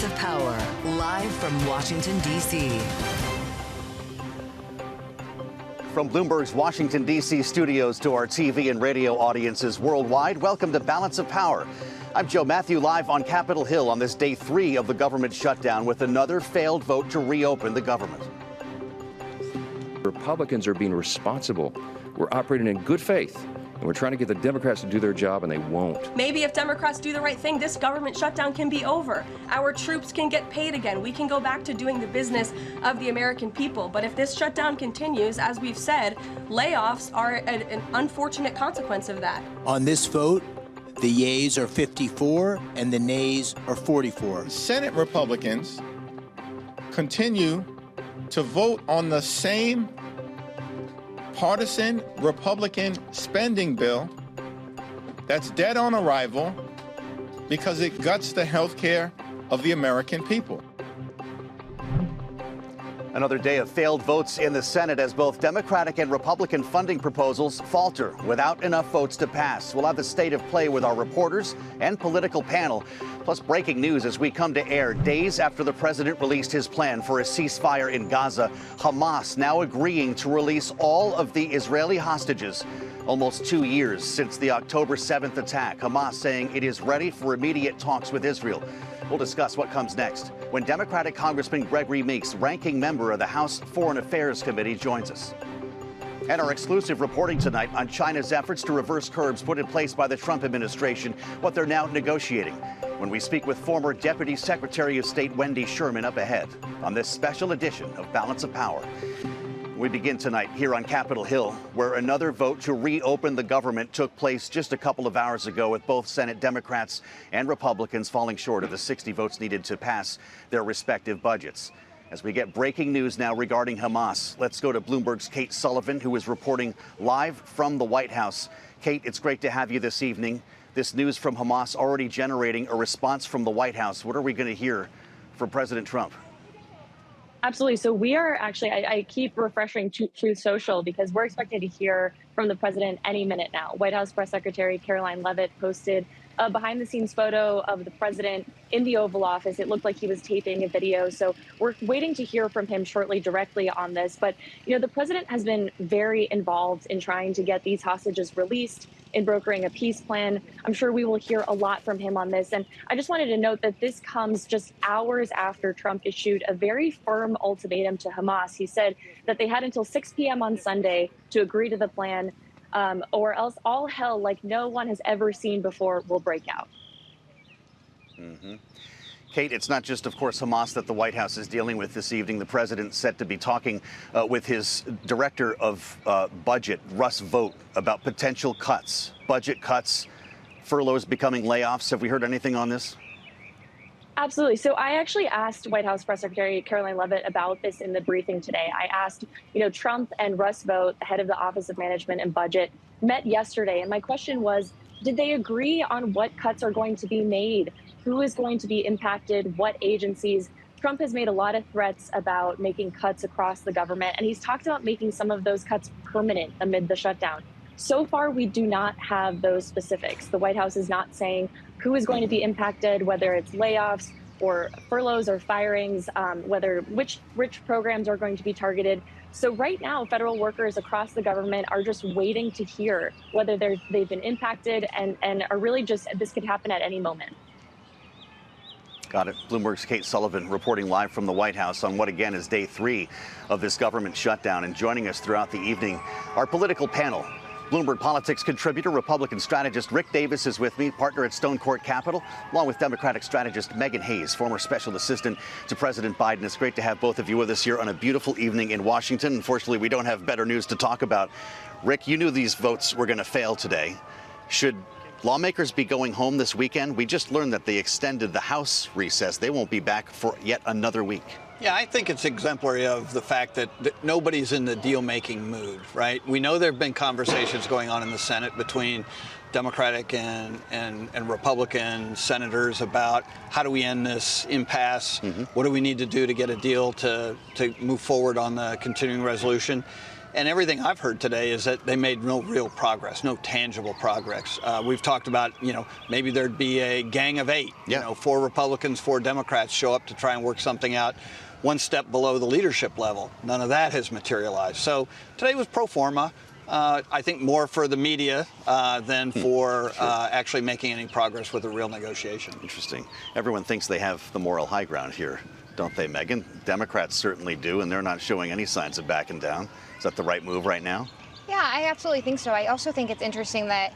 of Power, live from Washington, D.C. From Bloomberg's Washington, D.C. studios to our TV and radio audiences worldwide, welcome to Balance of Power. I'm Joe Matthew, live on Capitol Hill on this day 3 of the government shutdown with another failed vote to reopen the government. Republicans are being responsible. We're operating in good faith, and we're trying to get the Democrats to do their job, and they won't. Maybe if Democrats do the right thing, this government shutdown can be over. Our troops can get paid again. We can go back to doing the business of the American people. But if this shutdown continues, as we've said, layoffs are an unfortunate consequence of that. On this vote, the yeas are 54 and the nays are 44. Senate Republicans continue to vote on the same partisan Republican spending bill that's dead on arrival because it guts the health care of the American people. Another day of failed votes in the Senate as both Democratic and Republican funding proposals falter without enough votes to pass. We'll have the state of play with our reporters and political panel. Plus, breaking news as we come to air days after the president released his plan for a ceasefire in Gaza. Hamas now agreeing to release all of the Israeli hostages. Almost 2 years since the October 7th attack. Hamas saying it is ready for immediate talks with Israel. We'll discuss what comes next when Democratic Congressman Gregory Meeks, ranking member of the House Foreign Affairs Committee, joins us. And our exclusive reporting tonight on China's efforts to reverse curbs put in place by the Trump administration, what they're now negotiating. When we speak with former Deputy Secretary of State Wendy Sherman up ahead on this special edition of Balance of Power. We begin tonight here on Capitol Hill, where another vote to reopen the government took place just a couple of hours ago, with both Senate Democrats and Republicans falling short of the 60 votes needed to pass their respective budgets. As we get breaking news now regarding Hamas, let's go to Bloomberg's Kate Sullivan, who is reporting live from the White House. Kate, it's great to have you this evening. This news from Hamas already generating a response from the White House. What are we going to hear from President Trump? Absolutely. So we are actually, I keep refreshing Truth Social because we're expecting to hear from the president any minute now. White House Press Secretary Caroline Leavitt posted a behind-the-scenes photo of the president in the Oval Office. It looked like he was taping a video. So we're waiting to hear from him shortly directly on this. But, you know, the president has been very involved in trying to get these hostages released, in brokering a peace plan. I'm sure we will hear a lot from him on this. And I just wanted to note that this comes just hours after Trump issued a very firm ultimatum to Hamas. He said that they had until 6 p.m. on Sunday to agree to the plan, or else all hell like no one has ever seen before will break out. Kate, it's not just, of course, Hamas that the White House is dealing with this evening. The president's set to be talking with his director of budget, Russ, Vought, about potential cuts, budget cuts, furloughs becoming layoffs. Have we heard anything on this? Absolutely. So I actually asked White House Press Secretary Caroline Leavitt about this in the briefing today. I asked, you know, Trump and Russ Vought, the head of the Office of Management and Budget, met yesterday. And my question was, did they agree on what cuts are going to be made? Who is going to be impacted? What agencies? Trump has made a lot of threats about making cuts across the government, and he's talked about making some of those cuts permanent amid the shutdown. So far, we do not have those specifics. The White House is not saying who is going to be impacted, whether it's layoffs or furloughs or firings, which programs are going to be targeted. So right now, federal workers across the government are just waiting to hear whether they've been impacted and are really just, this could happen at any moment. Got it. Bloomberg's Kate Sullivan reporting live from the White House on what again is day 3 of this government shutdown. And joining us throughout the evening, our political panel. Bloomberg Politics contributor, Republican strategist Rick Davis is with me, partner at Stone Court Capital, along with Democratic strategist Megan Hayes, former special assistant to President Biden. It's great to have both of you with us here on a beautiful evening in Washington. Unfortunately, we don't have better news to talk about. Rick, you knew these votes were going to fail today. Should lawmakers be going home this weekend? We just learned that they extended the House recess. They won't be back for yet another week. Yeah, I think it's exemplary of the fact that nobody's in the deal-making mood, right? We know there have been conversations going on in the Senate between Democratic and Republican senators about how do we end this impasse? What do we need to do to get a deal to move forward on the continuing resolution? And everything I've heard today is that they made no real progress, no tangible progress. We've talked about, maybe there'd be a gang of 8, 4 Republicans, 4 Democrats show up to try and work something out one step below the leadership level. None of that has materialized. So today was pro forma. I think more for the media than for actually making any progress with a real negotiation. Interesting. Everyone thinks they have the moral high ground here, don't they, Megan? Democrats certainly do, and they're not showing any signs of backing down. Is that the right move right now? Yeah, I absolutely think so. I also think it's interesting that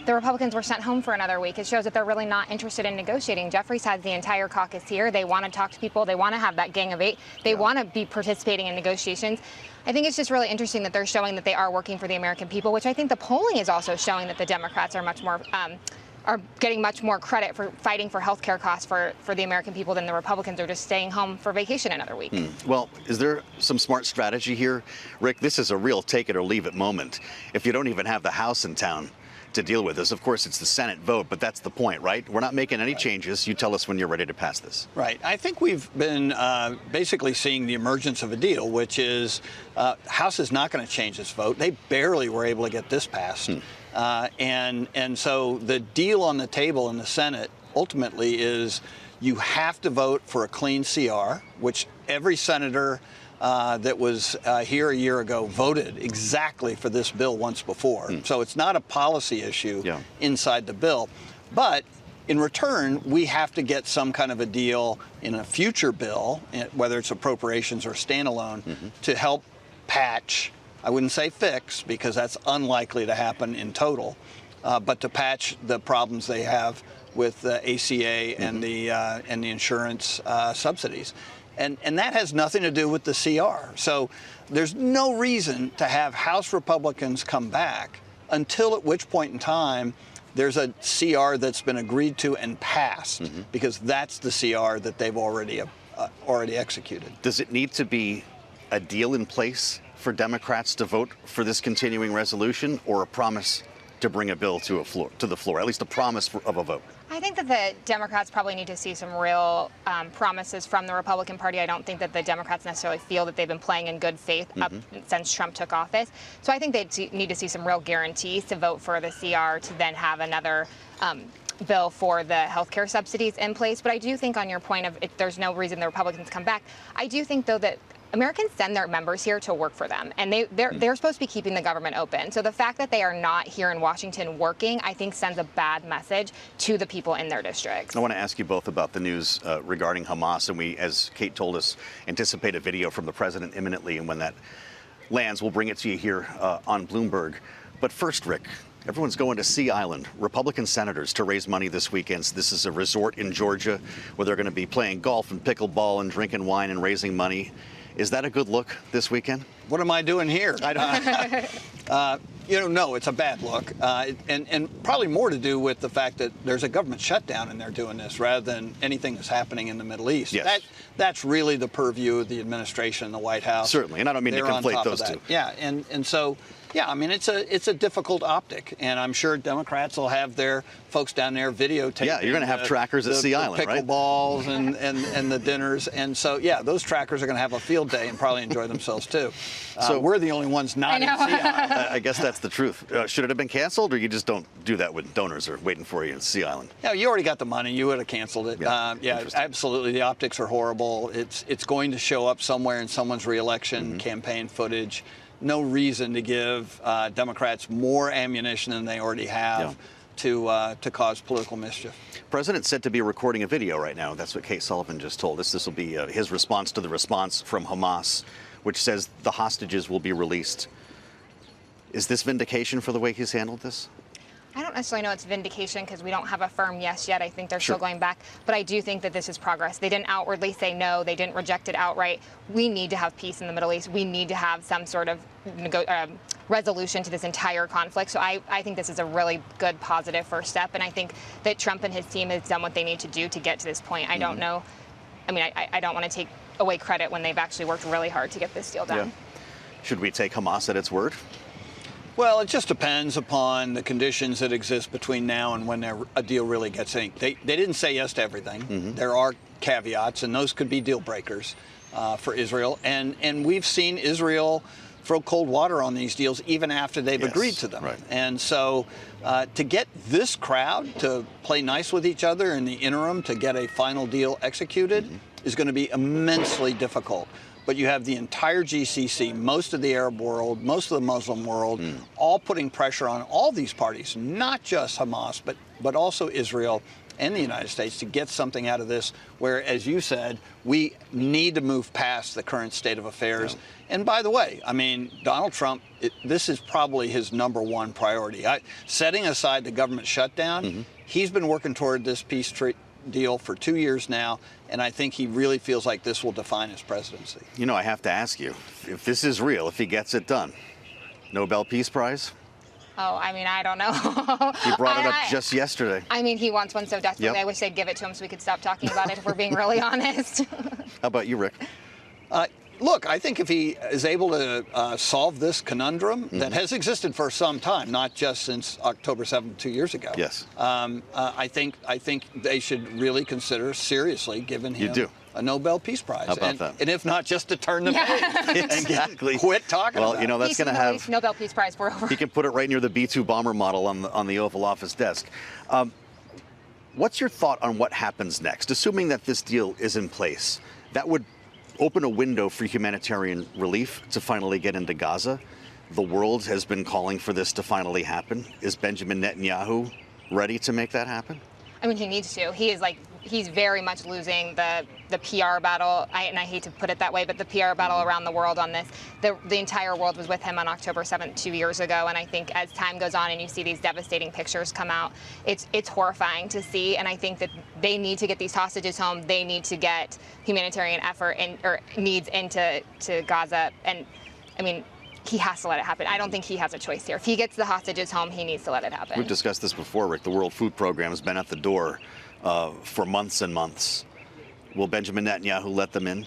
the Republicans were sent home for another week. It shows that they're really not interested in negotiating. Jeffries has the entire caucus here. They want to talk to people. They want to have that gang of 8. They want to be participating in negotiations. I think it's just really interesting that they're showing that they are working for the American people, which I think the polling is also showing that the Democrats are much more are getting much more credit for fighting for health care costs for the American people than the Republicans are just staying home for vacation another week. Well, is there some smart strategy here? Rick, this is a real take it or leave it moment. If you don't even have the House in town to deal with this, of course, it's the Senate vote, but that's the point, right? We're not making any changes. You tell us when you're ready to pass this. Right. I think we've been basically seeing the emergence of a deal, which is House is not going to change its vote. They barely were able to get this passed. And so the deal on the table in the Senate ultimately is you have to vote for a clean CR, which every senator that was here a year ago voted exactly for this bill once before. So it's not a policy issue inside the bill. But in return, we have to get some kind of a deal in a future bill, whether it's appropriations or standalone, to help patch. I wouldn't say fix, because that's unlikely to happen in total, but to patch the problems they have with the ACA and the insurance subsidies. And that has nothing to do with the CR. So there's no reason to have House Republicans come back until at which point in time there's a CR that's been agreed to and passed, because that's the CR that they've already executed. Does it need to be a deal in place for Democrats to vote for this continuing resolution, or a promise to bring a bill to the floor, at least a promise of a vote? I think that the Democrats probably need to see some real promises from the Republican Party. I don't think that the Democrats necessarily feel that they've been playing in good faith up since Trump took office. So I think they need to see some real guarantees to vote for the CR to then have another bill for the healthcare subsidies in place. But I do think on your point of if there's no reason the Republicans come back, I do think, though, that Americans send their members here to work for them, and they're supposed to be keeping the government open. So the fact that they are not here in Washington working, I think, sends a bad message to the people in their districts. I want to ask you both about the news regarding Hamas, and we, as Kate told us, anticipate a video from the president imminently, and when that lands, we'll bring it to you here on Bloomberg. But first, Rick, everyone's going to Sea Island, Republican senators, to raise money this weekend. So this is a resort in Georgia where they're going to be playing golf and pickleball and drinking wine and raising money. Is that a good look this weekend? What am I doing here? I don't. No, it's a bad look, and probably more to do with the fact that there's a government shutdown and they're doing this rather than anything that's happening in the Middle East. Yes. That's really the purview of the administration and the White House. Certainly, and I don't mean to conflate those two. Yeah, and so. Yeah, I mean, it's a difficult optic, and I'm sure Democrats will have their folks down there videotaping. Yeah, you're going to have trackers at Sea Island, right? Pickleballs and the dinners, and so yeah, those trackers are going to have a field day and probably enjoy themselves too. So we're the only ones not in Sea Island. I guess that's the truth. Should it have been canceled, or you just don't do that when donors are waiting for you in Sea Island? Yeah, you already got the money. You would have canceled it. Yeah, absolutely. The optics are horrible. It's going to show up somewhere in someone's reelection campaign footage. No reason to give Democrats more ammunition than they already have to cause political mischief. President said to be recording a video right now. That's what Kate Sullivan just told us. This will be his response to the response from Hamas, which says the hostages will be released. Is this vindication for the way he's handled this? I don't necessarily know it's vindication because we don't have a firm yes yet. I think they're still going back. But I do think that this is progress. They didn't outwardly say no. They didn't reject it outright. We need to have peace in the Middle East. We need to have some sort of resolution to this entire conflict. So I think this is a really good, positive first step. And I think that Trump and his team has done what they need to do to get to this point. I don't know. I mean, I don't want to take away credit when they've actually worked really hard to get this deal done. Yeah. Should we take Hamas at its word? Well, it just depends upon the conditions that exist between now and when a deal really gets inked. They didn't say yes to everything. There are caveats, and those could be deal breakers for Israel. And we've seen Israel throw cold water on these deals even after they've agreed to them. And so to get this crowd to play nice with each other in the interim to get a final deal executed is going to be immensely difficult. But you have the entire GCC, most of the Arab world, most of the Muslim world, all putting pressure on all these parties, not just Hamas, but also Israel and the United States to get something out of this where, as you said, we need to move past the current state of affairs. And by the way, I mean, Donald Trump, this is probably his #1 priority. Setting aside the government shutdown, he's been working toward this peace deal for 2 years now, and I think he really feels like this will define his presidency. You know, I have to ask you, if this is real, if he gets it done, Nobel Peace Prize? Oh, I mean, I don't know. He brought it up just yesterday. I mean, he wants one so desperately. I wish they'd give it to him so we could stop talking about it, if we're being really honest. How about you, Rick? Look, I think if he is able to solve this conundrum that has existed for some time, not just since October 7th, 2 years ago. Yes. I think they should really consider seriously giving him a Nobel Peace Prize. How about that? And if not, just to turn the page. Exactly. Quit talking about it. Well, you know, that's going to have Nobel Peace Prize for over. He can put it right near the B-2 bomber model on the Oval Office desk. What's your thought on what happens next? Assuming that this deal is in place, that would open a window for humanitarian relief to finally get into Gaza. The world has been calling for this to finally happen. Is Benjamin Netanyahu ready to make that happen? I mean, he needs to. He's very much losing the PR battle, and I hate to put it that way, but the PR battle around the world on this. The entire world was with him on October 7th, 2 years ago, and I think as time goes on and you see these devastating pictures come out, it's horrifying to see, and I think that they need to get these hostages home. They need to get humanitarian effort or needs into Gaza, and I mean, he has to let it happen. I don't think he has a choice here. If he gets the hostages home, he needs to let it happen. We've discussed this before, Rick. The World Food Program has been at the door for months and months. Will Benjamin Netanyahu let them in?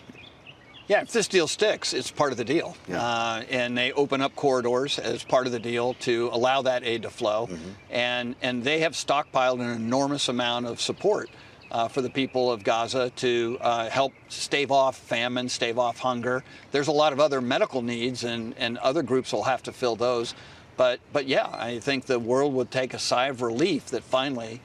Yeah, if this deal sticks, it's part of the deal. And they open up corridors as part of the deal to allow that aid to flow. And they have stockpiled an enormous amount of support for the people of Gaza to help stave off famine, stave off hunger. There's a lot of other medical needs, and other groups will have to fill those. But yeah, I think the world would take a sigh of relief that finally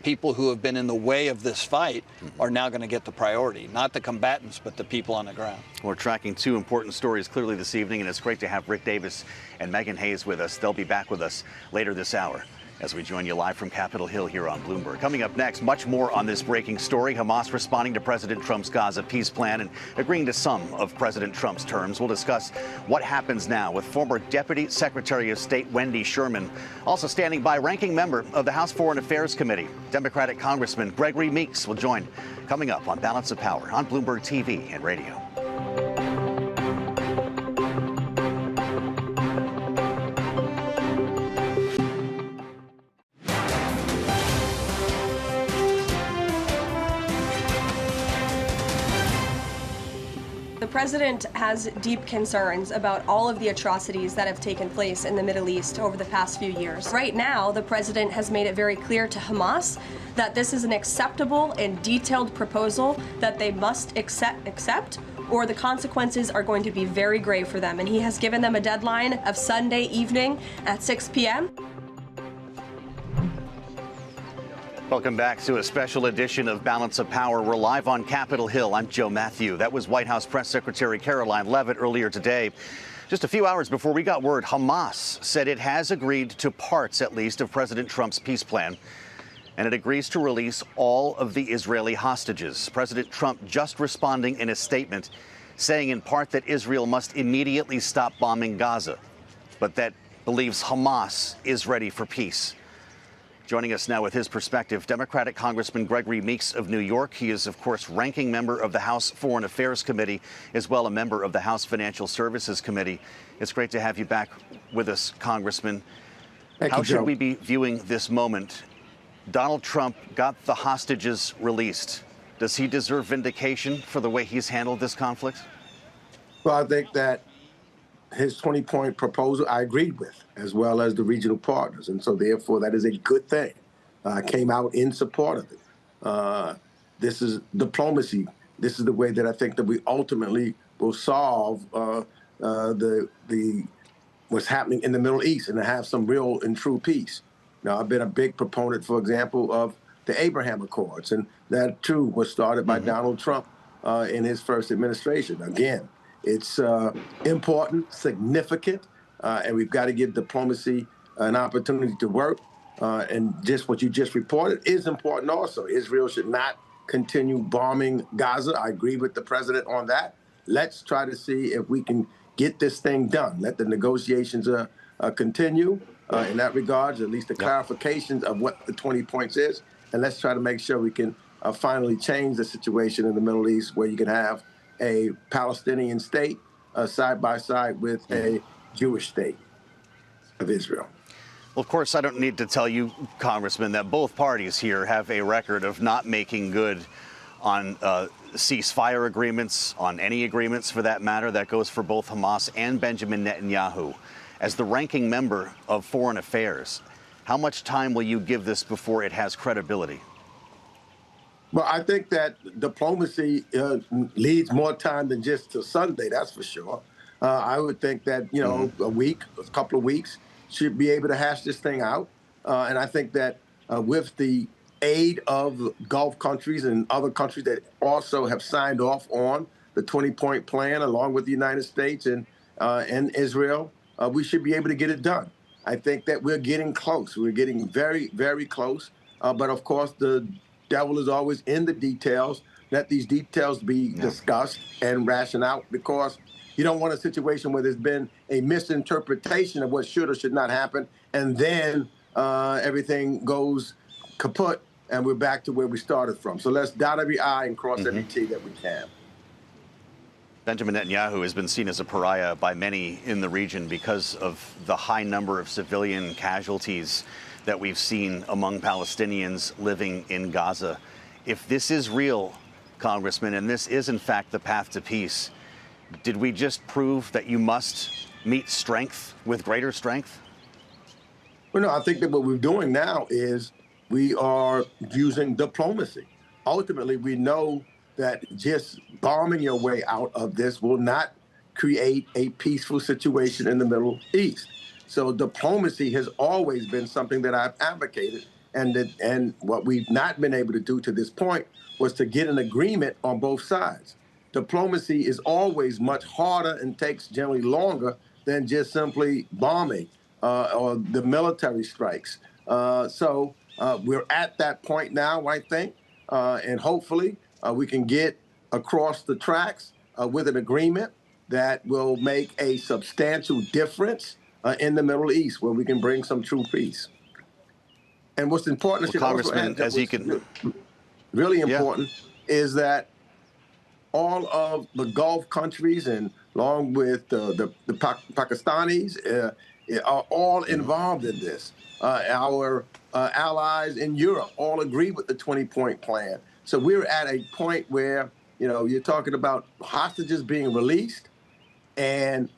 people who have been in the way of this fight are now going to get the priority, not the combatants, but the people on the ground. We're tracking two important stories clearly this evening, and it's great to have Rick Davis and Megan Hayes with us. They'll be back with us later this hour as we join you live from Capitol Hill here on Bloomberg. Coming up next, much more on this breaking story. Hamas responding to President Trump's Gaza peace plan and agreeing to some of President Trump's terms. We'll discuss what happens now with former Deputy Secretary of State Wendy Sherman. Also standing by, ranking member of the House Foreign Affairs Committee, Democratic Congressman Gregory Meeks will join coming up on Balance of Power on Bloomberg TV and radio. The president has deep concerns about all of the atrocities that have taken place in the Middle East over the past few years. Right now, the president has made it very clear to Hamas that this is an acceptable and detailed proposal that they must accept, or the consequences are going to be very grave for them. And he has given them a deadline of Sunday evening at 6 p.m. Welcome back to a special edition of Balance of Power. We're live on Capitol Hill. I'm Joe Matthew. That was White House Press Secretary Caroline Leavitt earlier today. Just a few hours before we got word, Hamas said it has agreed to parts, at least, of President Trump's peace plan, and it agrees to release all of the Israeli hostages. President Trump just responding in a statement, saying in part that Israel must immediately stop bombing Gaza, but that believes Hamas is ready for peace. Joining us now with his perspective, Democratic Congressman Gregory Meeks of New York. He is, of course, ranking member of the House Foreign Affairs Committee, as well a member of the House Financial Services Committee. It's great to have you back with us, Congressman. How should we be viewing this moment? Donald Trump got the hostages released. Does he deserve vindication for the way he's handled this conflict? Well, I think that his 20-point proposal I agreed with, as well as the regional partners. And so, therefore, that is a good thing. I came out in support of it. This is diplomacy. This is the way that I think that we ultimately will solve what's happening in the Middle East and to have some real and true peace. Now, I've been a big proponent, for example, of the Abraham Accords, and that too was started by Donald Trump in his first administration. Again, it's important, significant, and we've got to give diplomacy an opportunity to work. And just what you just reported is important also. Israel should not continue bombing Gaza. I agree with the president on that. Let's try to see if we can get this thing done. Let the negotiations continue in that regard, at least the clarifications of what the 20 points is. And let's try to make sure we can finally change the situation in the Middle East where you can have a Palestinian state side by side with a Jewish state of Israel. Well, of course, I don't need to tell you, Congressman, that both parties here have a record of not making good on ceasefire agreements, on any agreements for that matter. That goes for both Hamas and Benjamin Netanyahu. As the ranking member of Foreign Affairs, how much time will you give this before it has credibility? Well, I think that diplomacy needs more time than just till Sunday, that's for sure. I would think that, a week, a couple of weeks, should be able to hash this thing out. And I think that with the aid of Gulf countries and other countries that also have signed off on the 20-point plan, along with the United States and Israel, we should be able to get it done. I think that we're getting close. We're getting very, very close. But of course, the devil is always in the details. Let these details be discussed and rationed out, because you don't want a situation where there's been a misinterpretation of what should or should not happen, and then everything goes kaput, and we're back to where we started from. So let's dot every I and cross every T that we can. Benjamin Netanyahu has been seen as a pariah by many in the region because of the high number of civilian casualties that we've seen among Palestinians living in Gaza. If this is real, Congressman, and this is in fact the path to peace, did we just prove that you must meet strength with greater strength? Well, no, I think that what we're doing now is we are using diplomacy. Ultimately, we know that just bombing your way out of this will not create a peaceful situation in the Middle East. So diplomacy has always been something that I've advocated, and what we've not been able to do to this point was to get an agreement on both sides. Diplomacy is always much harder and takes generally longer than just simply bombing or the military strikes. So we're at that point now, I think, and hopefully we can get across the tracks with an agreement that will make a substantial difference in the Middle East, where we can bring some true peace. And what's important, Congressman, as you can, really important, is that all of the Gulf countries, and along with the Pakistanis, are all involved in this. Our allies in Europe all agree with the 20-point plan. So we're at a point where, you're talking about hostages being released and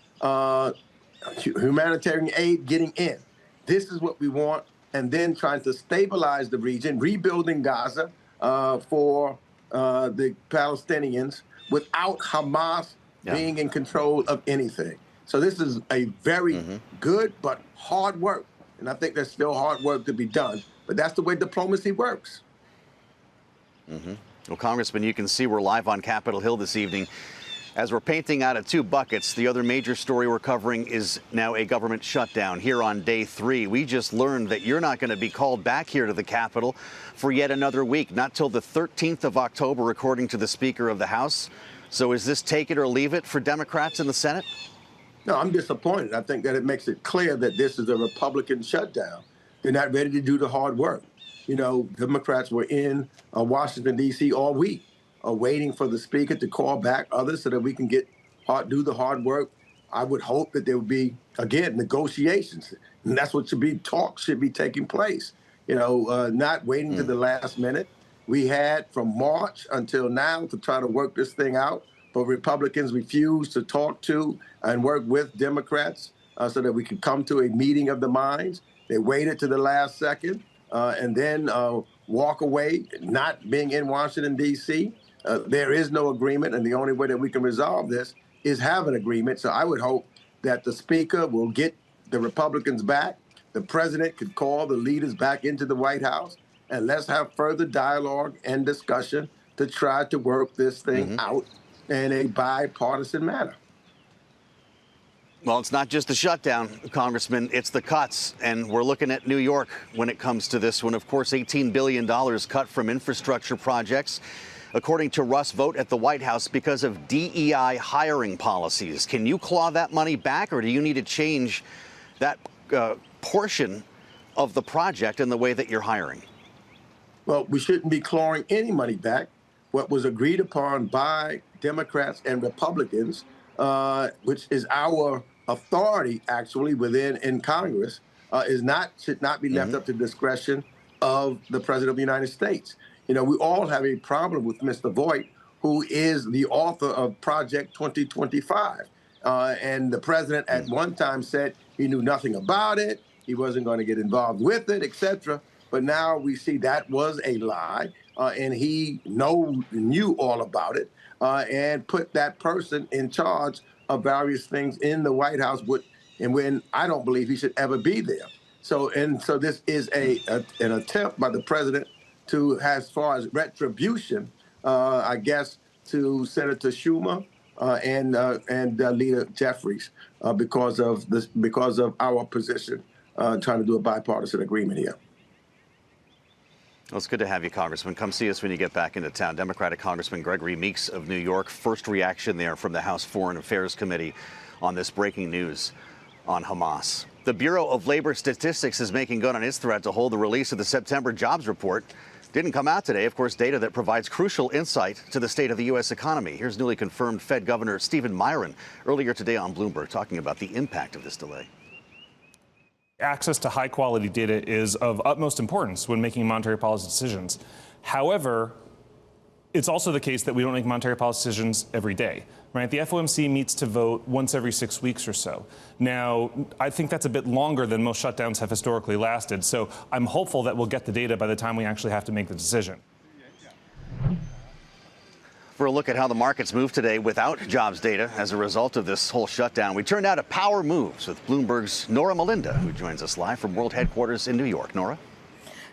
humanitarian aid getting in. This is what we want. And then trying to stabilize the region, rebuilding Gaza for the Palestinians without Hamas being in control of anything. So this is a very good but hard work. And I think there's still hard work to be done. But that's the way diplomacy works. Well, Congressman, you can see we're live on Capitol Hill this evening. As we're painting out of two buckets, the other major story we're covering is now a government shutdown here on day 3. We just learned that you're not going to be called back here to the Capitol for yet another week, not till the 13th of October, according to the Speaker of the House. So is this take it or leave it for Democrats in the Senate? No, I'm disappointed. I think that it makes it clear that this is a Republican shutdown. They're not ready to do the hard work. Democrats were in Washington, D.C. all week, waiting for the Speaker to call back others so that we can do the hard work. I would hope that there would be, again, negotiations. And that's what should be taking place. Not waiting to the last minute. We had from March until now to try to work this thing out, but Republicans refused to talk to and work with Democrats so that we could come to a meeting of the minds. They waited to the last second and then walk away, not being in Washington, D.C. There is no agreement, and the only way that we can resolve this is have an agreement. So I would hope that the Speaker will get the Republicans back. The president could call the leaders back into the White House, and let's have further dialogue and discussion to try to work this thing out in a bipartisan manner. Well, it's not just the shutdown, Congressman, it's the cuts. And we're looking at New York when it comes to this one. Of course, $18 billion cut from infrastructure projects, according to Russ Vought at the White House, because of DEI hiring policies. Can you claw that money back, or do you need to change that portion of the project in the way that you're hiring? Well, we shouldn't be clawing any money back. What was agreed upon by Democrats and Republicans, which is our authority actually in Congress, should not be left up to discretion of the President of the United States. You know, we all have a problem with Mr. Vought, who is the author of Project 2025. And the president at one time said he knew nothing about it, he wasn't going to get involved with it, etc. But now we see that was a lie, and he knew all about it, and put that person in charge of various things in the White House, and when I don't believe he should ever be there. So this is an attempt by the president to, as far as retribution, I guess, to Senator Schumer and Leader Jeffries because of our position trying to do a bipartisan agreement here. Well, it's good to have you, Congressman. Come see us when you get back into town. Democratic Congressman Gregory Meeks of New York. First reaction there from the House Foreign Affairs Committee on this breaking news on Hamas. The Bureau of Labor Statistics is making good on its threat to hold the release of the September jobs report. Didn't come out today, of course, data that provides crucial insight to the state of the U.S. economy. Here's newly confirmed Fed Governor Stephen Myron earlier today on Bloomberg talking about the impact of this delay. Access to high-quality data is of utmost importance when making monetary policy decisions. However, it's also the case that we don't make monetary policy decisions every day, right? The FOMC meets to vote once every 6 weeks or so. Now, I think that's a bit longer than most shutdowns have historically lasted, so I'm hopeful that we'll get the data by the time we actually have to make the decision. For a look at how the markets moved today without jobs data as a result of this whole shutdown, we turned out to Power Moves with Bloomberg's Nora Melinda, who joins us live from World Headquarters in New York. Nora?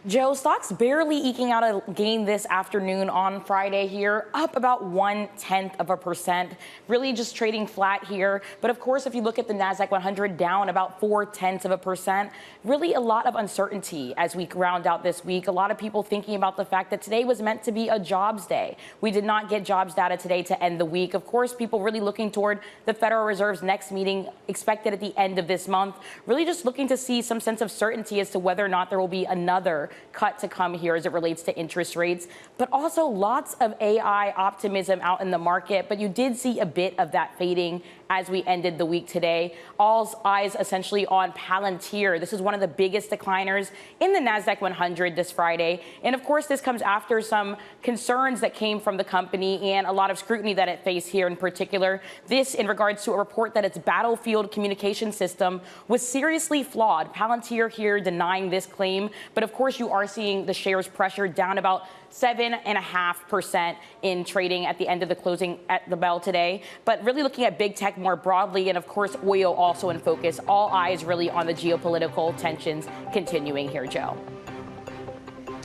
Joe, stocks barely eking out a gain this afternoon on Friday here, up about 0.1%, really just trading flat here. But of course, if you look at the NASDAQ 100 down about 0.4%, really a lot of uncertainty as we round out this week. A lot of people thinking about the fact that today was meant to be a jobs day. We did not get jobs data today to end the week. Of course, people really looking toward the Federal Reserve's next meeting expected at the end of this month, really just looking to see some sense of certainty as to whether or not there will be another cut to come here as it relates to interest rates, but also lots of AI optimism out in the market. But you did see a bit of that fading as we ended the week today. All eyes essentially on Palantir. This is one of the biggest decliners in the NASDAQ 100 this Friday. And of course, this comes after some concerns that came from the company and a lot of scrutiny that it faced here in particular. This in regards to a report that its battlefield communication system was seriously flawed. Palantir here denying this claim. But of course, you are seeing the shares pressured down about 7.5% in trading at the end of the closing at the bell today. But really looking at big tech more broadly, and of course, oil also in focus. All eyes really on the geopolitical tensions continuing here, Joe.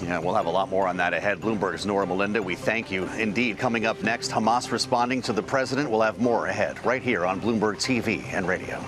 Yeah, we'll have a lot more on that ahead. Bloomberg's Nora Melinda, we thank you. Indeed, coming up next, Hamas responding to the president. We'll have more ahead right here on Bloomberg TV and radio.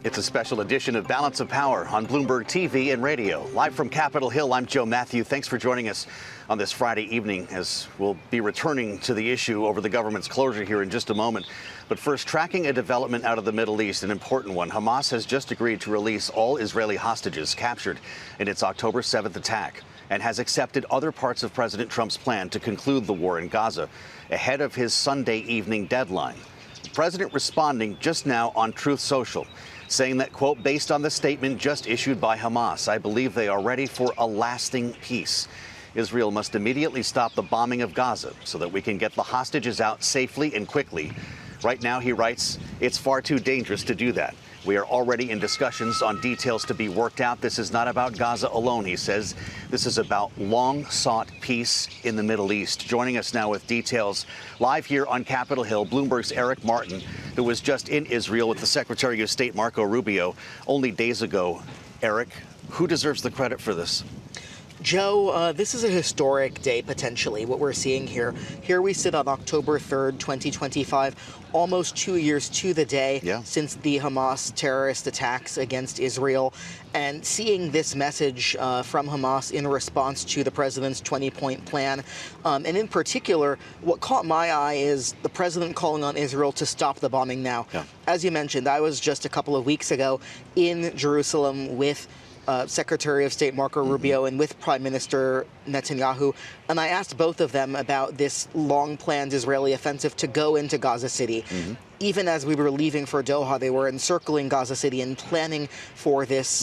It's a special edition of Balance of Power on Bloomberg TV and radio. Live from Capitol Hill, I'm Joe Matthew. Thanks for joining us on this Friday evening as we'll be returning to the issue over the government's closure here in just a moment. But first, tracking a development out of the Middle East, an important one. Hamas has just agreed to release all Israeli hostages captured in its October 7th attack and has accepted other parts of President Trump's plan to conclude the war in Gaza ahead of his Sunday evening deadline. The president responding just now on Truth Social, saying that, quote, based on the statement just issued by Hamas, I believe they are ready for a lasting peace. Israel must immediately stop the bombing of Gaza so that we can get the hostages out safely and quickly. Right now, he writes, it's far too dangerous to do that. We are already in discussions on details to be worked out. This is not about Gaza alone, he says. This is about long-sought peace in the Middle East. Joining us now with details live here on Capitol Hill, Bloomberg's Eric Martin, who was just in Israel with the Secretary of State Marco Rubio only days ago. Eric, who deserves the credit for this? Joe, this is a historic day, potentially, what we're seeing here. Here we sit on October 3rd, 2025, almost 2 years to the day since the Hamas terrorist attacks against Israel. And seeing this message from Hamas in response to the president's 20-point plan. And in particular, what caught my eye is the president calling on Israel to stop the bombing now. As you mentioned, I was just a couple of weeks ago in Jerusalem with Secretary of State Marco Rubio and with Prime Minister Netanyahu, and I asked both of them about this long-planned Israeli offensive to go into Gaza City. Even as we were leaving for Doha, they were encircling Gaza City and planning for this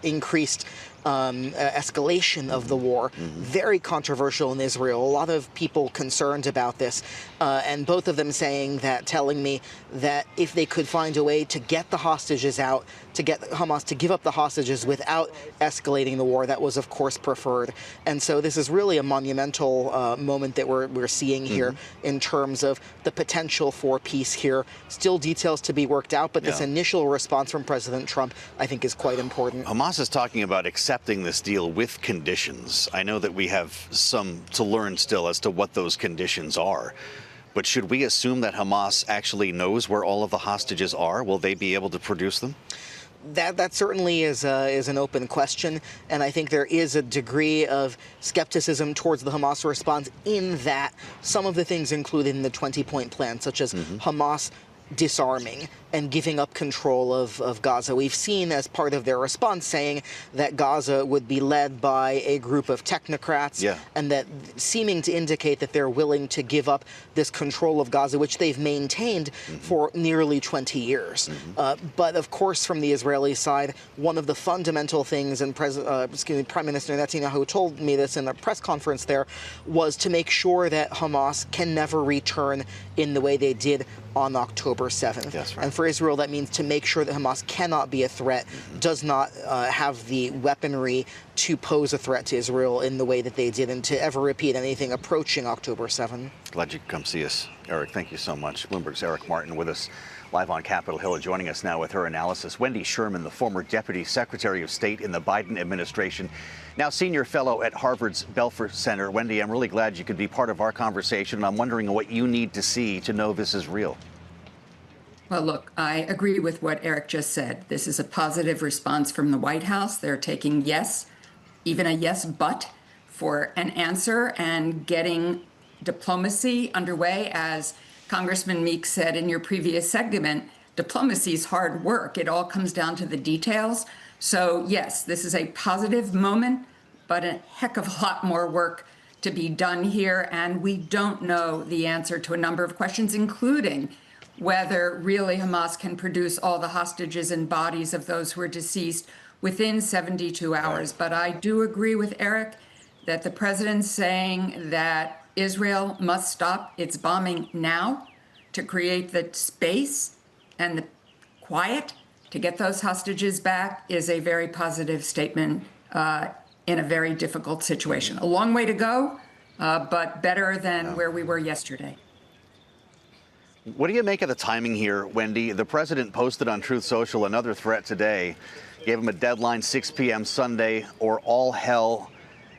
increased escalation of the war. Very controversial in Israel. A lot of people concerned about this, and both of them telling me that if they could find a way to get the hostages out, to get Hamas to give up the hostages without escalating the war, that was of course preferred. And so this is really a monumental moment that we're seeing here in terms of the potential for peace here. Still details to be worked out, but this initial response from President Trump, I think, is quite important. Hamas is talking about accepting this deal with conditions. I know that we have some to learn still as to what those conditions are. But should we assume that Hamas actually knows where all of the hostages are? Will they be able to produce them? That certainly is an open question, and I think there is a degree of skepticism towards the Hamas response in that some of the things included in the 20-point plan, such as Hamas disarming and giving up control of Gaza. We've seen as part of their response saying that Gaza would be led by a group of technocrats, and that seeming to indicate that they're willing to give up this control of Gaza, which they've maintained for nearly 20 years. But of course, from the Israeli side, one of the fundamental things, and Prime Minister Netanyahu told me this in a press conference there, was to make sure that Hamas can never return in the way they did on October 7th. And for Israel, that means to make sure that Hamas cannot be a threat, does not have the weaponry to pose a threat to Israel in the way that they did, and to ever repeat anything approaching October 7th. Glad you could come see us, Eric. Thank you so much. Bloomberg's Eric Martin with us live on Capitol Hill, joining us now with her analysis. Wendy Sherman, the former Deputy Secretary of State in the Biden administration, now senior fellow at Harvard's Belfer Center. Wendy, I'm really glad you could be part of our conversation, and I'm wondering what you need to see to know this is real. Well, look, I agree with what Eric just said. This is a positive response from the White House. They're taking yes, even a yes, but for an answer, and getting diplomacy underway. As Congressman Meeks said in your previous segment, diplomacy is hard work. It all comes down to the details. So yes, this is a positive moment, but a heck of a lot more work to be done here. And we don't know the answer to a number of questions, including whether really Hamas can produce all the hostages and bodies of those who are deceased within 72 hours. But I do agree with Eric that the president's saying that Israel must stop its bombing now to create the space and the quiet to get those hostages back is a very positive statement in a very difficult situation. A long way to go, but better than where we were yesterday. What do you make of the timing here, Wendy? The president posted on Truth Social another threat today, gave him a deadline, 6 p.m. Sunday, or all hell,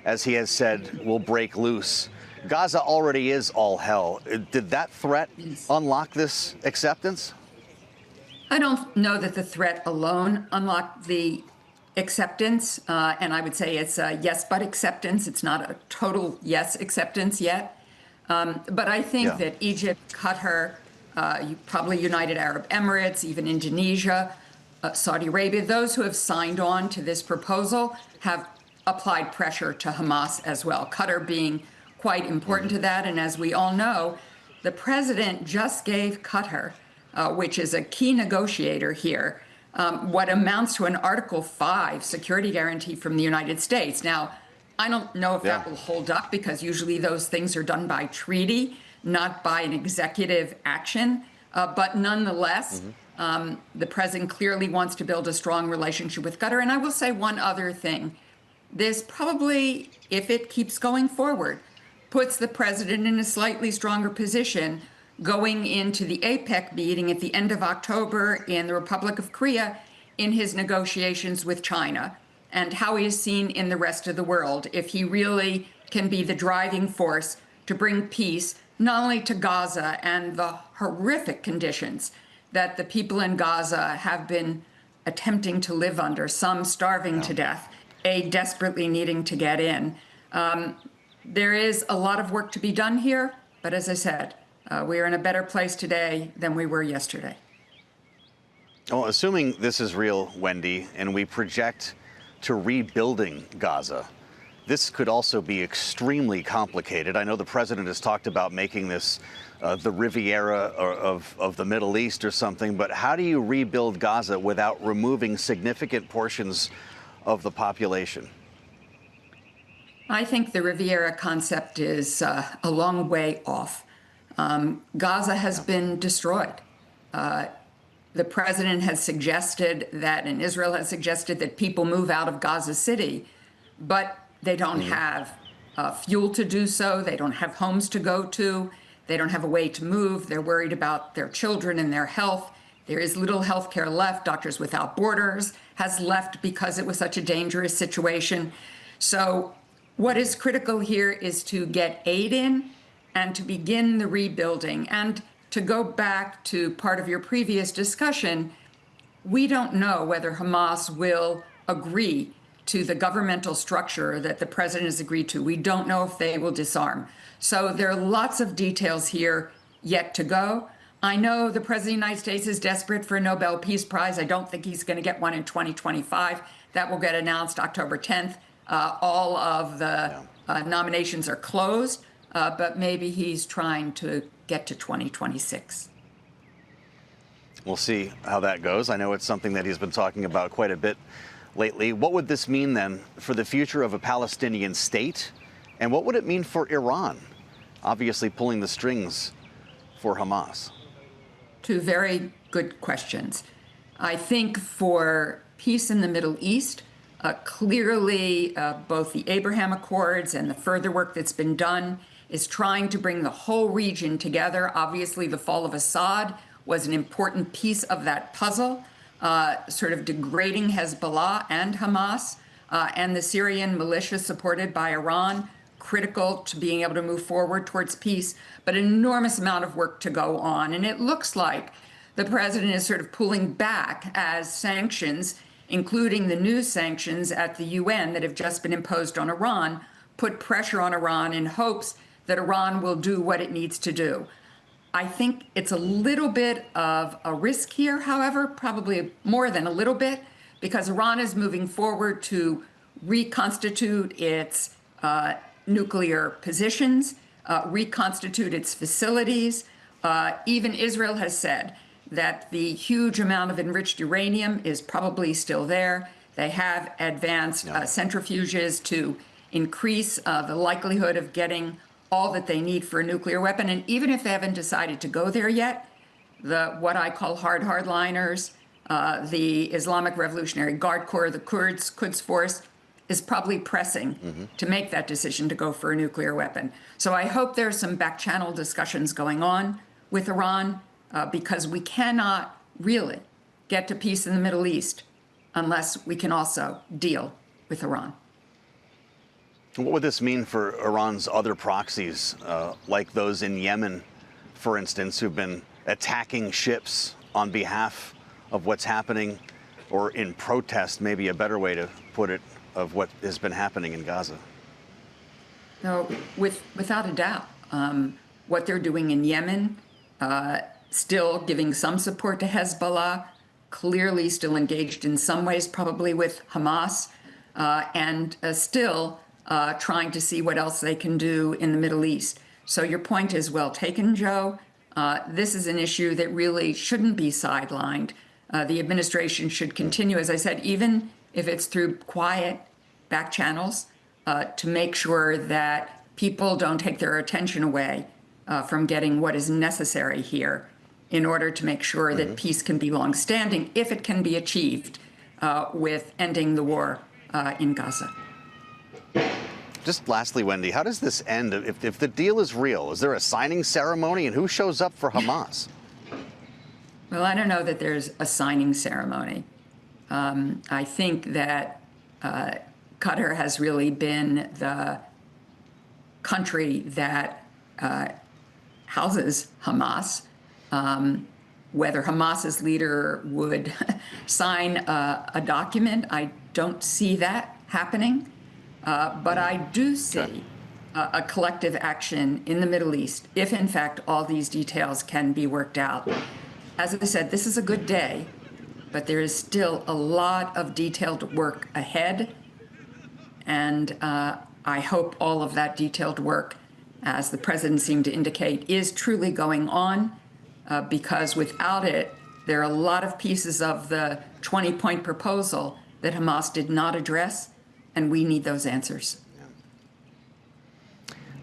as he has said, will break loose. Gaza already is all hell. Did that threat unlock this acceptance? I don't know that the threat alone unlocked the acceptance, and I would say it's a yes but acceptance. It's not a total yes acceptance yet. But I think that Egypt, Qatar, probably United Arab Emirates, even Indonesia, Saudi Arabia, those who have signed on to this proposal have applied pressure to Hamas as well, Qatar being quite important to that. And as we all know, the president just gave Qatar, which is a key negotiator here, what amounts to an Article 5 security guarantee from the United States. Now, I don't know if that will hold up, because usually those things are done by treaty, not by an executive action. But nonetheless, the president clearly wants to build a strong relationship with Qatar. And I will say one other thing. This probably, if it keeps going forward, puts the president in a slightly stronger position going into the APEC meeting at the end of October in the Republic of Korea in his negotiations with China, and how he is seen in the rest of the world, if he really can be the driving force to bring peace, not only to Gaza and the horrific conditions that the people in Gaza have been attempting to live under, some starving to death, desperately needing to get in. There is a lot of work to be done here, but as I said, we are in a better place today than we were yesterday. Well, assuming this is real, Wendy, and we project to rebuilding Gaza, this could also be extremely complicated. I know the president has talked about making this the Riviera of the Middle East or something, but how do you rebuild Gaza without removing significant portions of the population? I think the Riviera concept is a long way off. Gaza has been destroyed. The president has suggested that, and Israel has suggested that people move out of Gaza City, but they don't have fuel to do so. They don't have homes to go to. They don't have a way to move. They're worried about their children and their health. There is little health care left. Doctors Without Borders has left because it was such a dangerous situation. So what is critical here is to get aid in and to begin the rebuilding. And to go back to part of your previous discussion, we don't know whether Hamas will agree to the governmental structure that the president has agreed to. We don't know if they will disarm. So there are lots of details here yet to go. I know the president of the United States is desperate for a Nobel Peace Prize. I don't think he's going to get one in 2025. That will get announced October 10th. All of the nominations are closed, but maybe he's trying to get to 2026. We'll see how that goes. I know it's something that he's been talking about quite a bit lately. What would this mean then for the future of a Palestinian state? And what would it mean for Iran, obviously pulling the strings for Hamas? Two very good questions. I think for peace in the Middle East, clearly both the Abraham Accords and the further work that's been done is trying to bring the whole region together. Obviously, the fall of Assad was an important piece of that puzzle, sort of degrading Hezbollah and Hamas and the Syrian militia supported by Iran, critical to being able to move forward towards peace, but an enormous amount of work to go on. And it looks like the president is sort of pulling back as sanctions, including the new sanctions at the UN that have just been imposed on Iran, put pressure on Iran in hopes that Iran will do what it needs to do. I think it's a little bit of a risk here, however, probably more than a little bit, because Iran is moving forward to reconstitute its nuclear positions, reconstitute its facilities. Even Israel has said that the huge amount of enriched uranium is probably still there. They have advanced centrifuges to increase the likelihood of getting all that they need for a nuclear weapon. And even if they haven't decided to go there yet, what I call hardliners, the Islamic Revolutionary Guard Corps, the Quds Force, is probably pressing to make that decision to go for a nuclear weapon. So I hope there's some back-channel discussions going on with Iran, because we cannot really get to peace in the Middle East unless we can also deal with Iran. What would this mean for Iran's other proxies, like those in Yemen, for instance, who've been attacking ships on behalf of what's happening, or in protest, maybe a better way to put it, of what has been happening in Gaza? No, without a doubt. What they're doing in Yemen, still giving some support to Hezbollah, clearly still engaged in some ways probably with Hamas, and still trying to see what else they can do in the Middle East. So your point is well taken, Joe. This is an issue that really shouldn't be sidelined. The administration should continue, as I said, even if it's through quiet back channels, to make sure that people don't take their attention away from getting what is necessary here in order to make sure that peace can be longstanding if it can be achieved with ending the war in Gaza. Just lastly, Wendy, how does this end? If the deal is real, is there a signing ceremony, and who shows up for Hamas? Well, I don't know that there's a signing ceremony. I think that Qatar has really been the country that houses Hamas. Whether Hamas's leader would sign a document, I don't see that happening. But I do see a collective action in the Middle East if, in fact, all these details can be worked out. As I said, this is a good day, but there is still a lot of detailed work ahead. And I hope all of that detailed work, as the president seemed to indicate, is truly going on, because without it, there are a lot of pieces of the 20-point proposal that Hamas did not address, and we need those answers.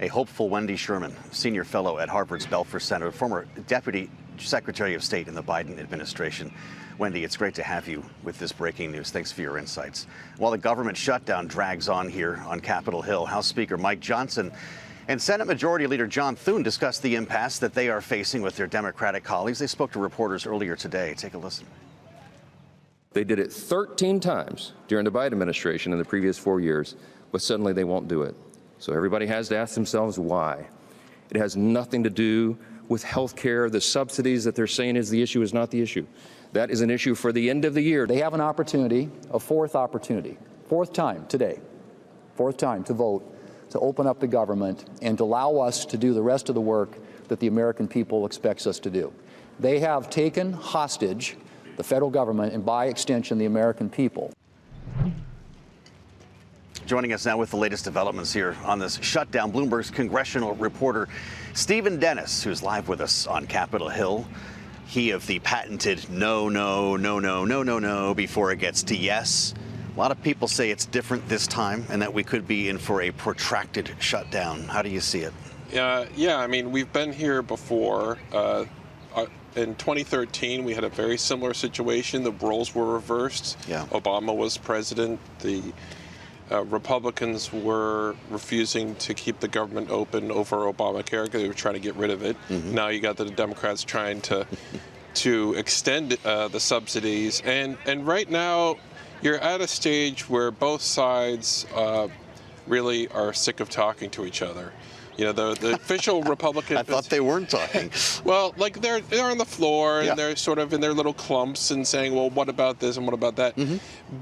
A hopeful Wendy Sherman, senior fellow at Harvard's Belfer Center, former Deputy Secretary of State in the Biden administration. Wendy, it's great to have you with this breaking news. Thanks for your insights. While the government shutdown drags on here on Capitol Hill, House Speaker Mike Johnson and Senate Majority Leader John Thune discussed the impasse that they are facing with their Democratic colleagues. They spoke to reporters earlier today. Take a listen. They did it 13 times during the Biden administration in the previous 4 years, but suddenly they won't do it. So everybody has to ask themselves why. It has nothing to do with health care. The subsidies that they're saying is the issue is not the issue. That is an issue for the end of the year. They have an opportunity, a fourth time today, fourth time to vote, to open up the government and to allow us to do the rest of the work that the American people expects us to do. They have taken hostage the federal government and, by extension, the American people. Joining us now with the latest developments here on this shutdown, Bloomberg's congressional reporter Stephen Dennis, who's live with us on Capitol Hill. He of the patented no, no, no, no, no, no, no before it gets to yes. A lot of people say it's different this time and that we could be in for a protracted shutdown. How do you see it? Yeah, I mean, we've been here before. In 2013, we had a very similar situation. The roles were reversed. Yeah. Obama was president. The Republicans were refusing to keep the government open over Obamacare because they were trying to get rid of it. Now you got the Democrats trying to extend the subsidies. And right now, you're at a stage where both sides really are sick of talking to each other. You know, the official Republican... I thought they weren't talking. Well, like they're on the floor and they're sort of in their little clumps and saying, well, what about this and what about that?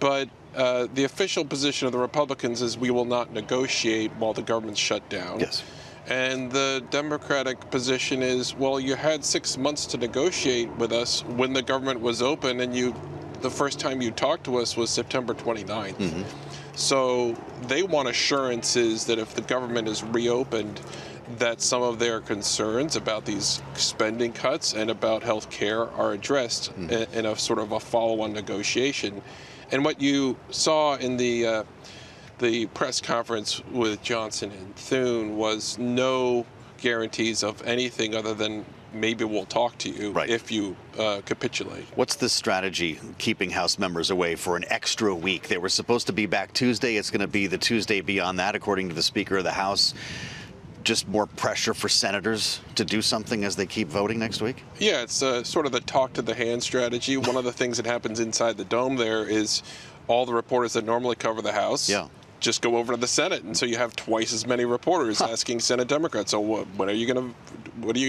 But the official position of the Republicans is we will not negotiate while the government's shut down. Yes. And the Democratic position is, well, you had 6 months to negotiate with us when the government was open, and the first time you talked to us was September 29th. So they want assurances that if the government is reopened, that some of their concerns about these spending cuts and about health care are addressed in a sort of a follow-on negotiation. And what you saw in the press conference with Johnson and Thune was no guarantees of anything other than maybe we'll talk to you if you capitulate. What's the strategy keeping House members away for an extra week? They were supposed to be back Tuesday. It's going to be the Tuesday beyond that, according to the Speaker of the House. Just more pressure for senators to do something as they keep voting next week? Yeah, it's sort of the talk to the hand strategy. One of the things that happens inside the dome there is all the reporters that normally cover the House just go over to the Senate, and so you have twice as many reporters asking Senate Democrats, so what are you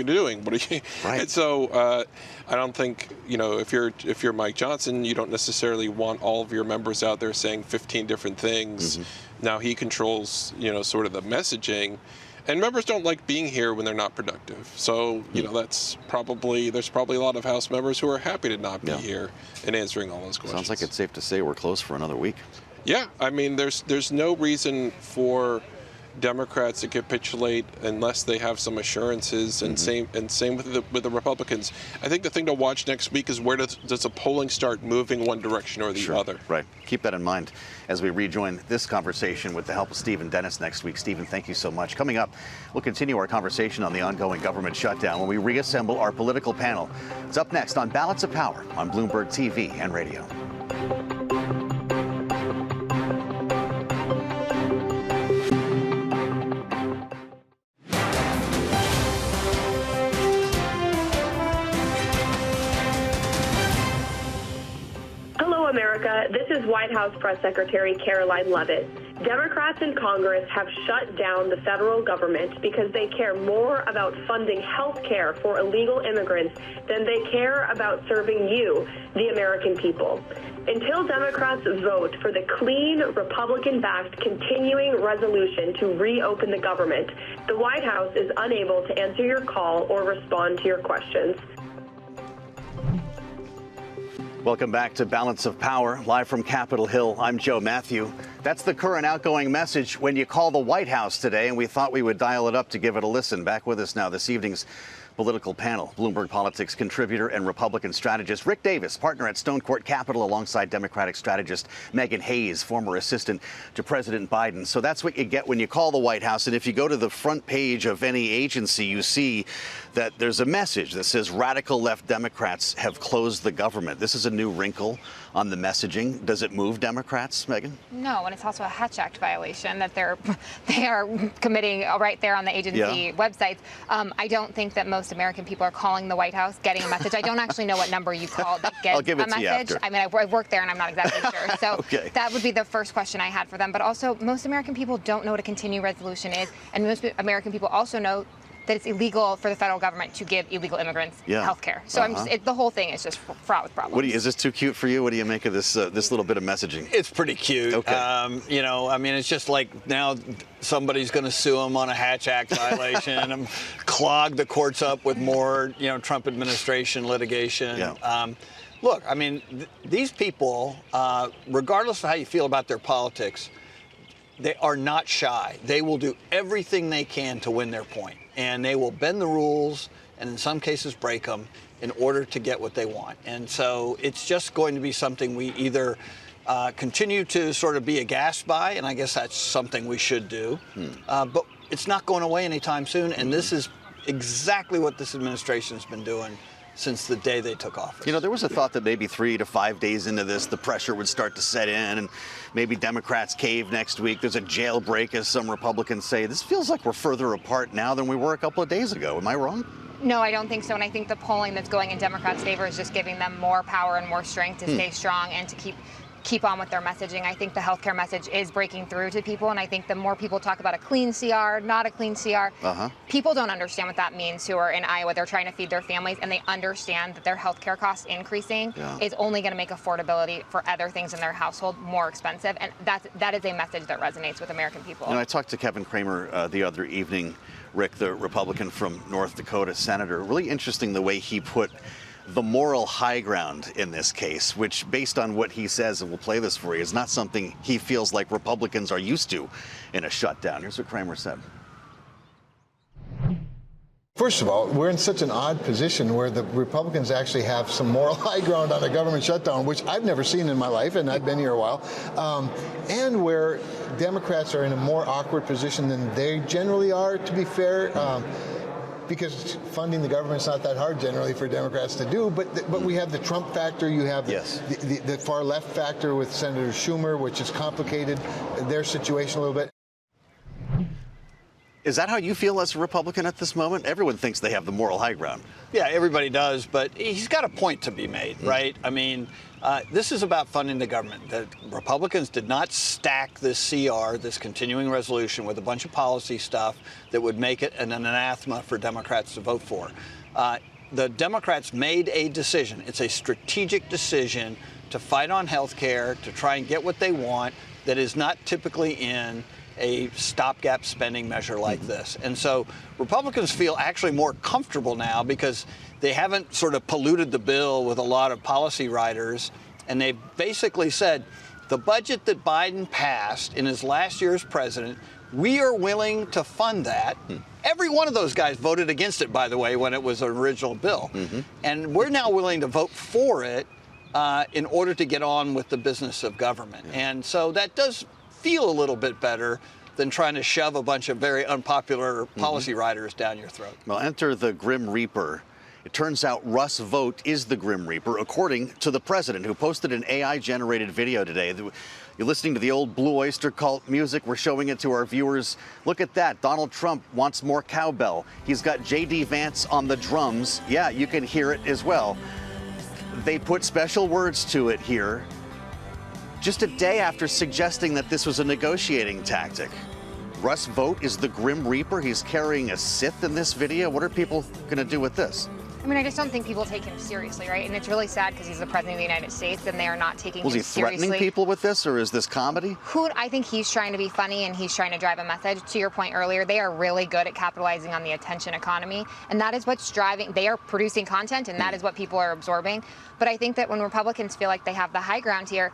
doing? What are you? And so I don't think, if you're Mike Johnson, you don't necessarily want all of your members out there saying 15 different things. Now he controls, sort of the messaging. And members don't like being here when they're not productive. So, there's probably a lot of House members who are happy to not be here and answering all those questions. Sounds like it's safe to say we're close for another week. Yeah, I mean, there's no reason for Democrats to capitulate unless they have some assurances, and same with the Republicans. I think the thing to watch next week is where does the polling start moving one direction or the other. Right. Keep that in mind as we rejoin this conversation with the help of Stephen Dennis next week. Stephen, thank you so much. Coming up, we'll continue our conversation on the ongoing government shutdown when we reassemble our political panel. It's up next on Balance of Power on Bloomberg TV and radio. America, this is White House Press Secretary Caroline Leavitt. Democrats in Congress have shut down the federal government because they care more about funding health care for illegal immigrants than they care about serving you, the American people. Until Democrats vote for the clean, Republican-backed continuing resolution to reopen the government, the White House is unable to answer your call or respond to your questions. Welcome back to Balance of Power, live from Capitol Hill. I'm Joe Matthew. That's the current outgoing message when you call the White House today, and we thought we would dial it up to give it a listen. Back with us now this evening's political panel, Bloomberg Politics contributor and Republican strategist Rick Davis, partner at Stone Court Capital, alongside Democratic strategist Megan Hayes, former assistant to President Biden. So that's what you get when you call the White House. And if you go to the front page of any agency, you see that there's a message that says radical left Democrats have closed the government. This is a new wrinkle on the messaging. Does it move Democrats, Megan? No, and it's also a Hatch Act violation that they are committing right there on the agency websites. I don't think that most American people are calling the White House, getting a message. I don't actually know what number you called that gets I'll give it a to you message. after. I mean, I've worked there and I'm not exactly sure. So that would be the first question I had for them. But also, most American people don't know what a continuing resolution is, and most American people also know that it's illegal for the federal government to give illegal immigrants health care. So the whole thing is just fraught with problems. Is this too cute for you? What do you make of this this little bit of messaging? It's pretty cute. Okay. You know, I mean, it's just like now somebody's going to sue them on a Hatch Act violation and clog the courts up with more, Trump administration litigation. Look, I mean, these people, regardless of how you feel about their politics, they are not shy. They will do everything they can to win their point. And they will bend the rules and in some cases break them in order to get what they want. And so it's just going to be something we either continue to sort of be aghast by, and I guess that's something we should do, but it's not going away anytime soon. And this is exactly what this administration has been doing since the day they took office. There was a thought that maybe 3 to 5 days into this, the pressure would start to set in and maybe Democrats cave next week. There's a jailbreak, as some Republicans say. This feels like we're further apart now than we were a couple of days ago. Am I wrong? No, I don't think so. And I think the polling that's going in Democrats' favor is just giving them more power and more strength to stay strong and to keep on with their messaging. I think the healthcare message is breaking through to people, and I think the more people talk about a clean CR, not a clean CR, people don't understand what that means who are in Iowa. They're trying to feed their families, and they understand that their healthcare costs increasing is only going to make affordability for other things in their household more expensive, and that is a message that resonates with American people. I talked to Kevin Cramer the other evening, Rick, the Republican from North Dakota senator. Really interesting the way he put the moral high ground in this case, which, based on what he says, and we'll play this for you, is not something he feels like Republicans are used to in a shutdown. Here's what Cramer said. First of all, we're in such an odd position where the Republicans actually have some moral high ground on a government shutdown, which I've never seen in my life, and I've been here a while, and where Democrats are in a more awkward position than they generally are, to be fair. Because funding the government's not that hard generally for Democrats to do, but we have the Trump factor, you have the far left factor with Senator Schumer, which has complicated their situation a little bit. Is that how you feel as a Republican at this moment? Everyone thinks they have the moral high ground. Yeah, everybody does, but he's got a point to be made, right? I mean, this is about funding the government. The Republicans did not stack this CR, this continuing resolution, with a bunch of policy stuff that would make it an anathema for Democrats to vote for. The Democrats made a decision. It's a strategic decision to fight on health care, to try and get what they want that is not typically in a stopgap spending measure like this. And so Republicans feel actually more comfortable now because they haven't sort of polluted the bill with a lot of policy writers. And they basically said, the budget that Biden passed in his last year as president, we are willing to fund that. Every one of those guys voted against it, by the way, when it was an original bill. And we're now willing to vote for it in order to get on with the business of government. And so that does feel a little bit better than trying to shove a bunch of very unpopular policy riders down your throat. Well, enter the Grim Reaper. It turns out Russ Vought is the Grim Reaper, according to the president, who posted an AI-generated video today. You're listening to the old Blue Oyster Cult music. We're showing it to our viewers. Look at that. Donald Trump wants more cowbell. He's got J.D. Vance on the drums. Yeah, you can hear it as well. They put special words to it here, just a day after suggesting that this was a negotiating tactic. Russ Vought is the Grim Reaper. He's carrying a Sith in this video. What are people going to do with this? I mean, I just don't think people take him seriously, right? And it's really sad because he's the president of the United States and they are not taking him seriously. Was he threatening people with this, or is this comedy? I think he's trying to be funny and he's trying to drive a message. To your point earlier, they are really good at capitalizing on the attention economy. And that is what's driving. They are producing content and that is what people are absorbing. But I think that when Republicans feel like they have the high ground here,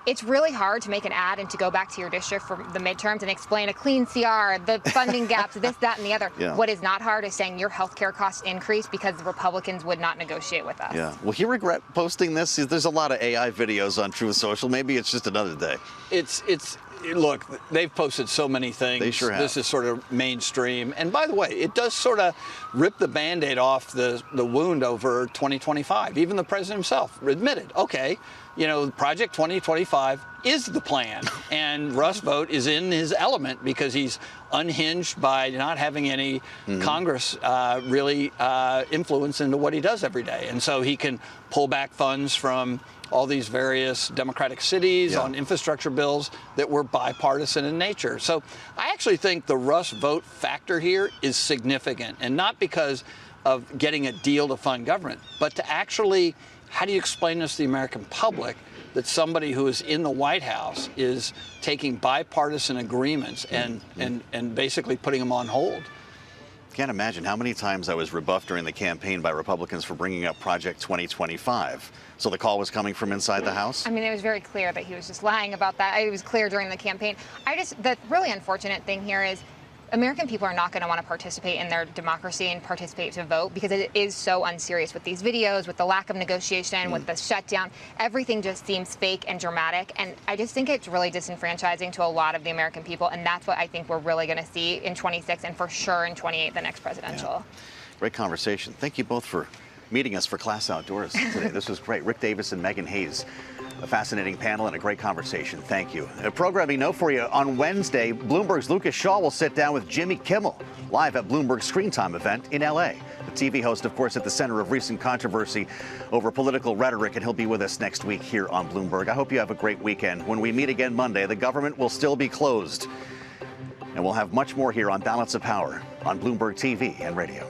it's really hard to make an ad and to go back to your district for the midterms and explain a clean CR, the funding gaps, this, that, and the other. Yeah. What is not hard is saying your health care costs increase because the Republicans would not negotiate with us. Yeah. Will he regret posting this? There's a lot of AI videos on Truth Social. Maybe it's just another day. Look, they've posted so many things. They sure have. This is sort of mainstream. And by the way, it does sort of rip the Band-Aid off the wound over 2025. Even the president himself admitted, okay, Project 2025 is the plan. And Russ Vought is in his element because he's unhinged by not having any Congress really influence into what he does every day. And so he can pull back funds from all these various Democratic cities on infrastructure bills that were bipartisan in nature. So I actually think the Russ Vought factor here is significant, and not because of getting a deal to fund government, but to actually, how do you explain this to the American public that somebody who is in the White House is taking bipartisan agreements and basically putting them on hold? Can't imagine how many times I was rebuffed during the campaign by Republicans for bringing up Project 2025. So the call was coming from inside the House? I mean, it was very clear that he was just lying about that. It was clear during the campaign. The really unfortunate thing here is American people are not going to want to participate in their democracy and participate to vote because it is so unserious with these videos, with the lack of negotiation, with the shutdown. Everything just seems fake and dramatic. And I just think it's really disenfranchising to a lot of the American people. And that's what I think we're really going to see in 26 and for sure in 28, the next presidential. Yeah. Great conversation. Thank you both for meeting us for Class Outdoors today. This was great. Rick Davis and Megan Hayes. A fascinating panel and a great conversation. Thank you. A programming note for you. On Wednesday, Bloomberg's Lucas Shaw will sit down with Jimmy Kimmel live at Bloomberg's Screen Time event in L.A. The TV host, of course, at the center of recent controversy over political rhetoric, and he'll be with us next week here on Bloomberg. I hope you have a great weekend. When we meet again Monday, the government will still be closed. And we'll have much more here on Balance of Power on Bloomberg TV and radio.